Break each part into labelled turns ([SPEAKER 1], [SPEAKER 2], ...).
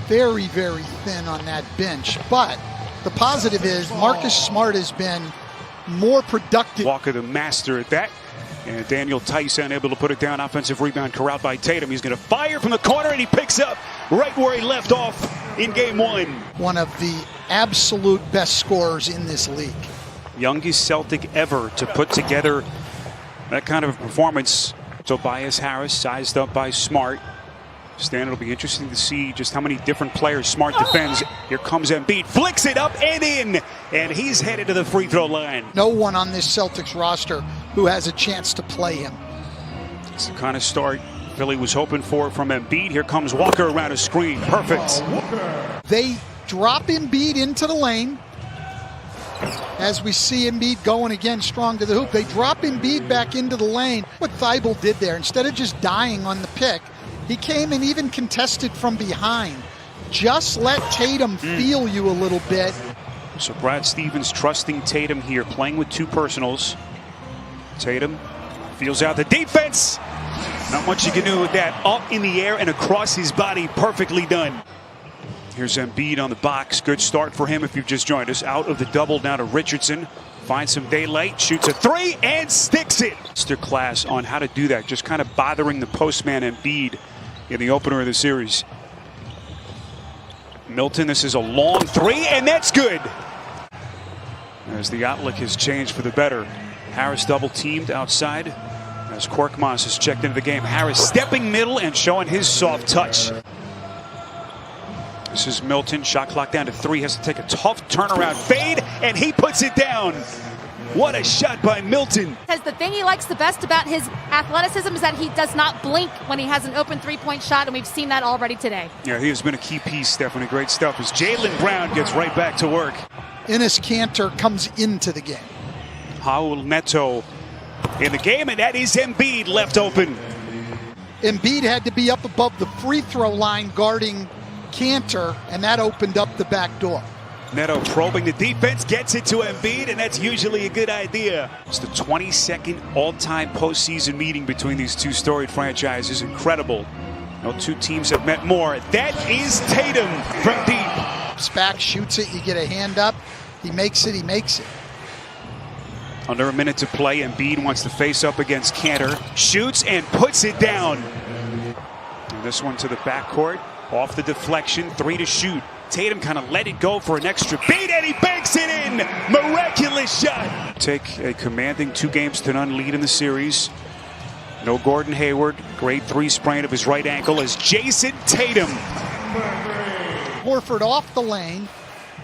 [SPEAKER 1] very, very thin on that bench. But the positive is Marcus Smart has been more productive.
[SPEAKER 2] Walker, the master at that. And Daniel Tice unable to put it down. Offensive rebound corralled by Tatum. He's going to fire from the corner, and he picks up right where he left off in game one.
[SPEAKER 1] One of the absolute best scorers in this league.
[SPEAKER 2] Youngest Celtic ever to put together that kind of a performance. Tobias Harris sized up by Smart. Stan, it'll be interesting to see just how many different players Smart defends. Here comes Embiid, flicks it up and in, and he's headed to the free throw line.
[SPEAKER 1] No one on this Celtics roster who has a chance to play him.
[SPEAKER 2] It's the kind of start Philly was hoping for from Embiid. Here comes Walker around a screen. Perfect.
[SPEAKER 1] They drop Embiid into the lane. As we see Embiid going again strong to the hoop, they drop Embiid back into the lane. What Thibault did there, instead of just dying on the pick, he came and even contested from behind. Just let Tatum feel you a little bit.
[SPEAKER 2] So Brad Stevens trusting Tatum here, playing with two personals. Tatum feels out the defense. Not much you can do with that. Up in the air and across his body, perfectly done. Here's Embiid on the box. Good start for him if you've just joined us. Out of the double now to Richardson. Finds some daylight, shoots a three, and sticks it. Masterclass on how to do that. Just kind of bothering the postman Embiid in the opener of the series. Milton, this is a long three, and that's good. As the outlook has changed for the better. Harris double teamed outside as Korkmaz is checked into the game. Harris stepping middle and showing his soft touch. This is Milton, shot clock down to 3, has to take a tough turnaround fade, and he puts it down. What a shot by Milton.
[SPEAKER 3] Says the thing he likes the best about his athleticism is that he does not blink when he has an open three-point shot, and we've seen that already today.
[SPEAKER 2] Yeah, he has been a key piece, Stephanie. Great stuff as Jaylen Brown gets right back to work.
[SPEAKER 1] Enes Kanter comes into the game.
[SPEAKER 2] Raul Neto in the game, and that is Embiid left open.
[SPEAKER 1] Embiid had to be up above the free throw line guarding Kanter, and that opened up the back door.
[SPEAKER 2] Neto probing the defense, gets it to Embiid, and that's usually a good idea. It's the 22nd all-time postseason meeting between these two storied franchises. Incredible. No two teams have met more. That is Tatum from deep.
[SPEAKER 1] Back, shoots it, you get a hand up. He makes it, he makes it.
[SPEAKER 2] Under a minute to play, Embiid wants to face up against Kanter. Shoots and puts it down. And this one to the backcourt. Off the deflection, 3 to shoot. Tatum kind of let it go for an extra beat, and he banks it in. Miraculous shot. Take a commanding 2-0 lead in the series. No Gordon Hayward. Grade 3 sprain of his right ankle as Jason Tatum.
[SPEAKER 1] Horford off the lane,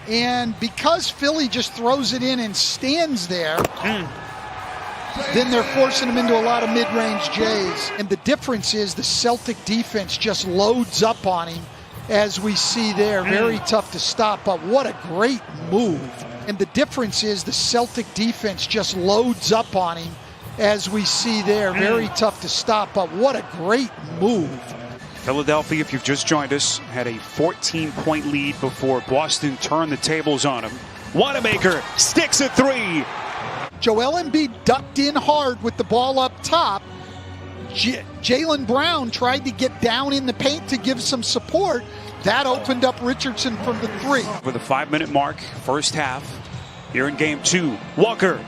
[SPEAKER 1] and because Philly just throws it in and stands there, then they're forcing him into a lot of mid-range J's. And the difference is the Celtic defense just loads up on him, as we see there. Very tough to stop, but what a great move. And the difference is the Celtic defense just loads up on him, as we see there. Very tough to stop, but what a great move.
[SPEAKER 2] Philadelphia, if you've just joined us, had a 14-point lead before Boston turned the tables on him. Wanamaker sticks a 3.
[SPEAKER 1] Joel Embiid ducked in hard with the ball up top. Jaylen Brown tried to get down in the paint to give some support. That opened up Richardson from the 3.
[SPEAKER 2] For the 5-minute mark, first half, here in game 2. Walker,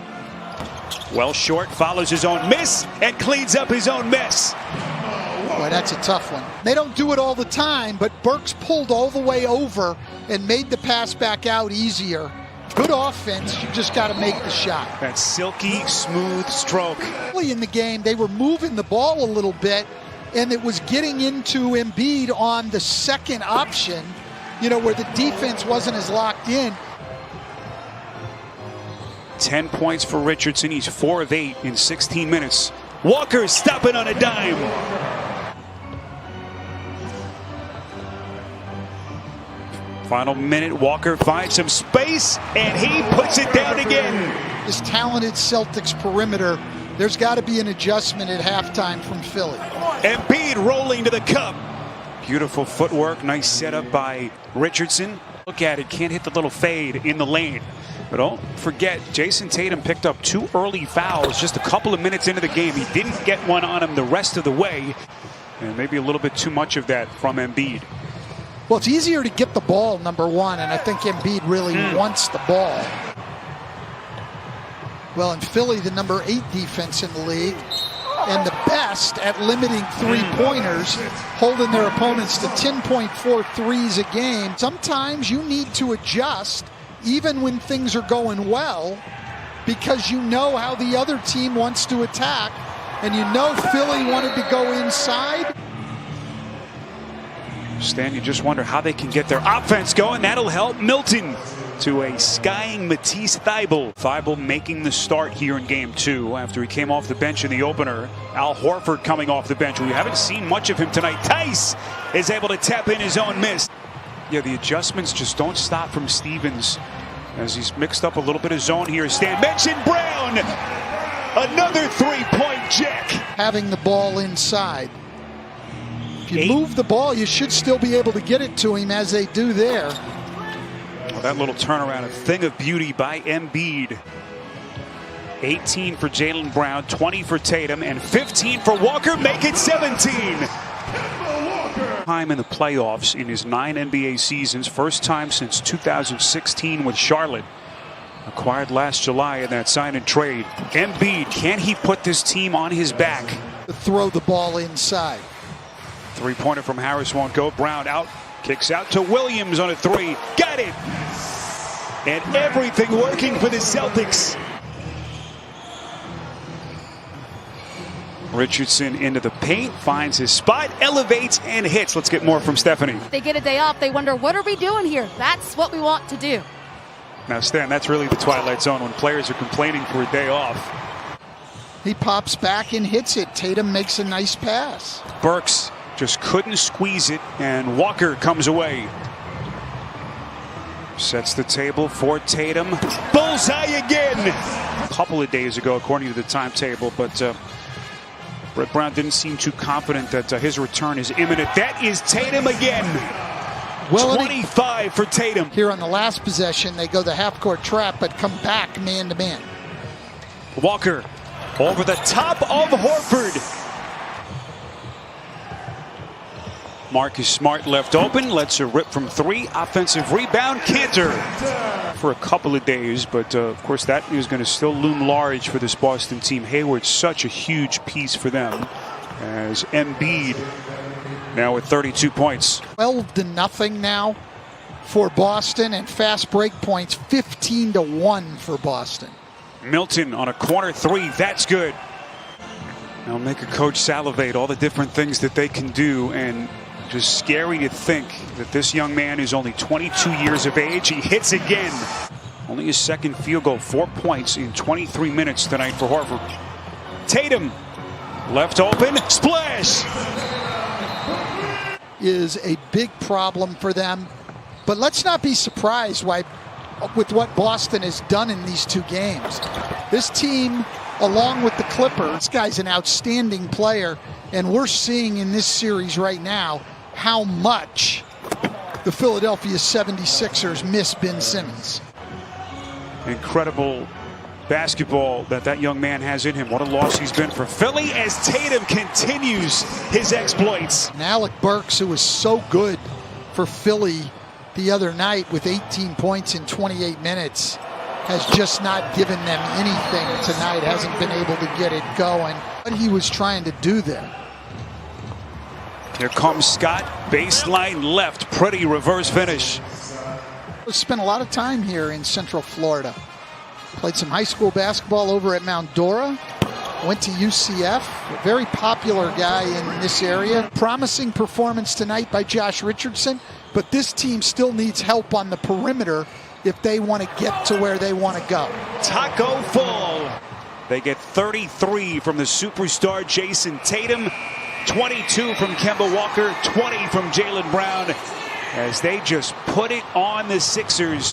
[SPEAKER 2] well short, follows his own miss, and cleans up his own mess.
[SPEAKER 1] Boy, that's a tough one. They don't do it all the time, but Burks pulled all the way over and made the pass back out easier. Good offense, you just got to make the shot.
[SPEAKER 2] That silky, smooth stroke.
[SPEAKER 1] Early in the game, they were moving the ball a little bit, and it was getting into Embiid on the second option, where the defense wasn't as locked in.
[SPEAKER 2] 10 points for Richardson. He's 4 of 8 in 16 minutes. Walker stopping on a dime. Final minute, Walker finds some space, and he puts it down again.
[SPEAKER 1] This talented Celtics perimeter, there's got to be an adjustment at halftime from Philly.
[SPEAKER 2] Embiid rolling to the cup. Beautiful footwork, nice setup by Richardson. Look at it, can't hit the little fade in the lane. But don't forget, Jason Tatum picked up 2 early fouls just a couple of minutes into the game. He didn't get one on him the rest of the way. And maybe a little bit too much of that from Embiid.
[SPEAKER 1] Well, it's easier to get the ball, number one, and I think Embiid really wants the ball. Well, in Philly, the number 8 defense in the league, and the best at limiting three-pointers, holding their opponents to 10.4 threes a game. Sometimes you need to adjust, even when things are going well, because you know how the other team wants to attack, and you know Philly wanted to go inside.
[SPEAKER 2] Stan, you just wonder how they can get their offense going. That'll help Milton to a skying Matisse Thybulle. Thybulle making the start here in game 2 after he came off the bench in the opener. Al Horford coming off the bench. We haven't seen much of him tonight. Tice is able to tap in his own miss. Yeah, the adjustments just don't stop from Stevens as he's mixed up a little bit of zone here. Stan mentioned Brown. Another three-point jack.
[SPEAKER 1] Having the ball inside. If you move the ball, you should still be able to get it to him as they do there.
[SPEAKER 2] Well, that little turnaround, a thing of beauty by Embiid. 18 for Jaylen Brown, 20 for Tatum, and 15 for Walker. Make it 17. Time in the playoffs in his 9 NBA seasons. First time since 2016 with Charlotte. Acquired last July in that sign and trade. Embiid, can he put this team on his back?
[SPEAKER 1] Throw the ball inside.
[SPEAKER 2] Three-pointer from Harris won't go. Brown out. Kicks out to Williams on a 3. Got it! And everything working for the Celtics. Richardson into the paint, finds his spot, elevates, and hits. Let's get more from Stephanie.
[SPEAKER 3] They get a day off. They wonder, what are we doing here? That's what we want to do.
[SPEAKER 2] Now, Stan, that's really the twilight zone when players are complaining for a day off.
[SPEAKER 1] He pops back and hits it. Tatum makes a nice pass.
[SPEAKER 2] Burks just couldn't squeeze it, and Walker comes away. Sets the table for Tatum. Bullseye again! A couple of days ago, according to the timetable, but Brett Brown didn't seem too confident that his return is imminent. That is Tatum again. Well, 25 for Tatum.
[SPEAKER 1] Here on the last possession, they go the half-court trap, but come back man-to-man.
[SPEAKER 2] Walker over the top of Horford. Marcus Smart left open, lets her rip from 3. Offensive rebound, Cantor for a couple of days, but of course that is going to still loom large for this Boston team. Hayward's such a huge piece for them, as Embiid now with 32 points.
[SPEAKER 1] 12-0 now for Boston, and fast break points 15-1 for Boston.
[SPEAKER 2] Milton on a corner 3, that's good. Now make a coach salivate, all the different things that they can do, and just scary to think that this young man is only 22 years of age. He hits again. Only his second field goal, 4 points in 23 minutes tonight for Horford. Tatum left open, splash!
[SPEAKER 1] Is a big problem for them, but let's not be surprised with what Boston has done in these 2 games. This team, along with the Clippers, this guy's an outstanding player, and we're seeing in this series right now how much the Philadelphia 76ers miss Ben Simmons.
[SPEAKER 2] Incredible basketball that young man has in him. What a loss he's been for Philly as Tatum continues his exploits.
[SPEAKER 1] And Alec Burks, who was so good for Philly the other night with 18 points in 28 minutes, has just not given them anything tonight, hasn't been able to get it going. What he was trying to do there.
[SPEAKER 2] Here comes Scott, baseline left, pretty reverse finish.
[SPEAKER 1] Spent a lot of time here in Central Florida. Played some high school basketball over at Mount Dora. Went to UCF, a very popular guy in this area. Promising performance tonight by Josh Richardson, but this team still needs help on the perimeter if they want to get to where they want to go.
[SPEAKER 2] Taco Fall. They get 33 from the superstar Jason Tatum, 22 from Kemba Walker, 20 from Jaylen Brown, as they just put it on the Sixers.